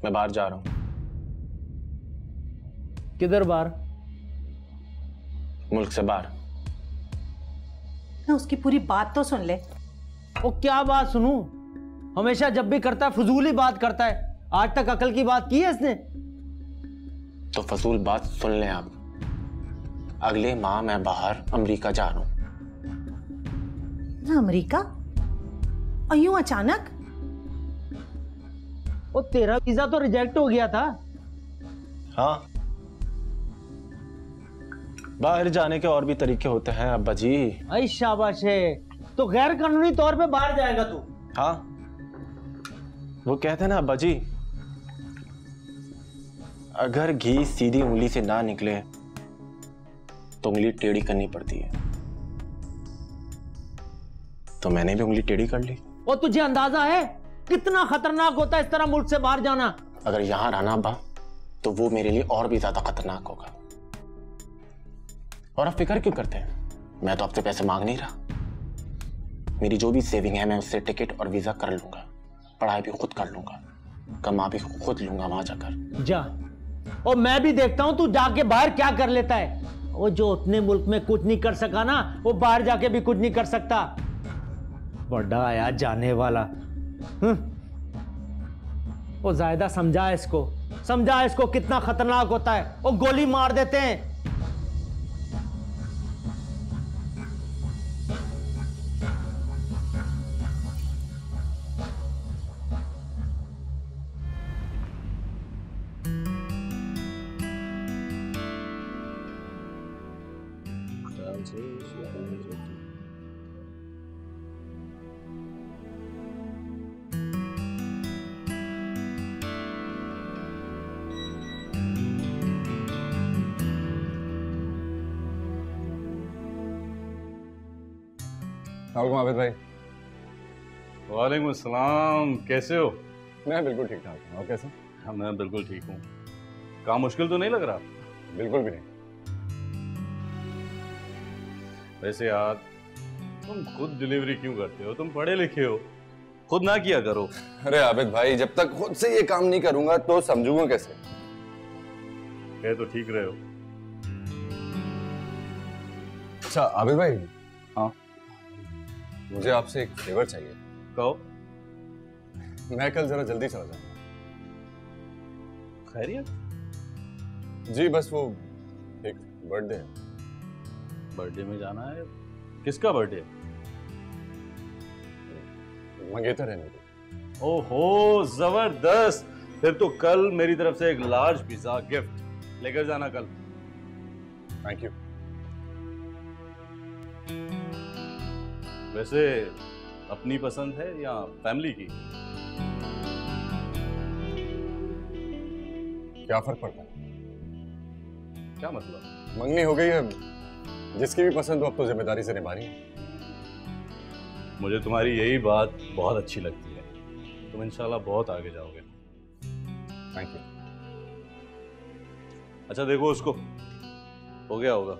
मैं बाहर जा रहा हूँ। किधर बाहर? मुल्क से बाहर। ना उसकी पूरी बात तो सुन ले। वो क्या बात सुनूं? हमेशा जब भी करता है फजूल ही बात करता है। आज तक अकल की बात की है इसने? तो फजूल बात सुन लें आप। अगले माह मैं बाहर अमेरिका जा रहा हूँ। अमेरिका? और यूं अचानक? वो तेरा वीजा तो रिजेक्ट हो गया था। हाँ, बाहर जाने के और भी तरीके होते हैं अब्बा जी। आई शाबाश है। तो गैर कानूनी तौर पे बाहर जाएगा तू? हाँ, वो कहते हैं ना अब्बा जी, अगर घी सीधी उंगली से ना निकले तो उंगली टेढ़ी करनी पड़ती है। तो मैंने भी उंगली टेढ़ी कर ली। और तुझे अंदाजा है कितना खतरनाक होता है इस तरह मुल्क से बाहर जाना? अगर यहां रहना अब्बा तो वो मेरे लिए और भी ज्यादा खतरनाक होगा। और आप फिक्र क्यों करते हैं? मैं तो आपसे पैसे मांग नहीं रहा। मेरी जो भी सेविंग है मैं उससे टिकट और वीजा कर लूंगा, पढ़ाई भी खुद कर लूंगा, कमा भी खुद लूंगा वहां जाकर। जा, और मैं भी देखता हूं तू जाके बाहर क्या कर लेता है। वो जो अपने मुल्क में कुछ नहीं कर सका ना, वो बाहर जाके भी कुछ नहीं कर सकता। बड़ा आया जाने वाला। वो जायदा समझा इसको कितना खतरनाक होता है। वो गोली मार देते हैं। आबिद भाई। वालेकुम अस्सलाम, कैसे हो? मैं बिल्कुल ठीक ठाक हूँ। और कैसे? हाँ, मैं बिल्कुल ठीक हूँ। काम मुश्किल तो नहीं लग रहा? बिल्कुल भी नहीं। वैसे यार, तुम खुद डिलीवरी क्यों करते हो? तुम पढ़े लिखे हो, खुद ना किया करो। अरे आबिद भाई, जब तक खुद से ये काम नहीं करूंगा तो समझूंगा कैसे? कह तो ठीक रहे हो। अच्छा आबिद भाई। हाँ, मुझे आपसे एक फेवर चाहिए। कहो। मैं कल जरा जल्दी चला जाऊंगा। खैरियत? जी बस वो एक बर्थडे है। बर्थडे में जाना है? किसका बर्थडे? मंगेतर है मेरी। ओहो, जबरदस्त। फिर तो कल मेरी तरफ से एक लार्ज पिज्जा गिफ्ट लेकर जाना कल। Thank you. वैसे अपनी पसंद है या फैमिली की? क्या फर्क पड़ता है? क्या मतलब? मंगनी हो गई है, जिसकी भी पसंद हो अब तो जिम्मेदारी से निभानी है। मुझे तुम्हारी यही बात बहुत अच्छी लगती है। तुम इंशाल्लाह बहुत आगे जाओगे। Thank you. अच्छा देखो उसको, हो गया होगा।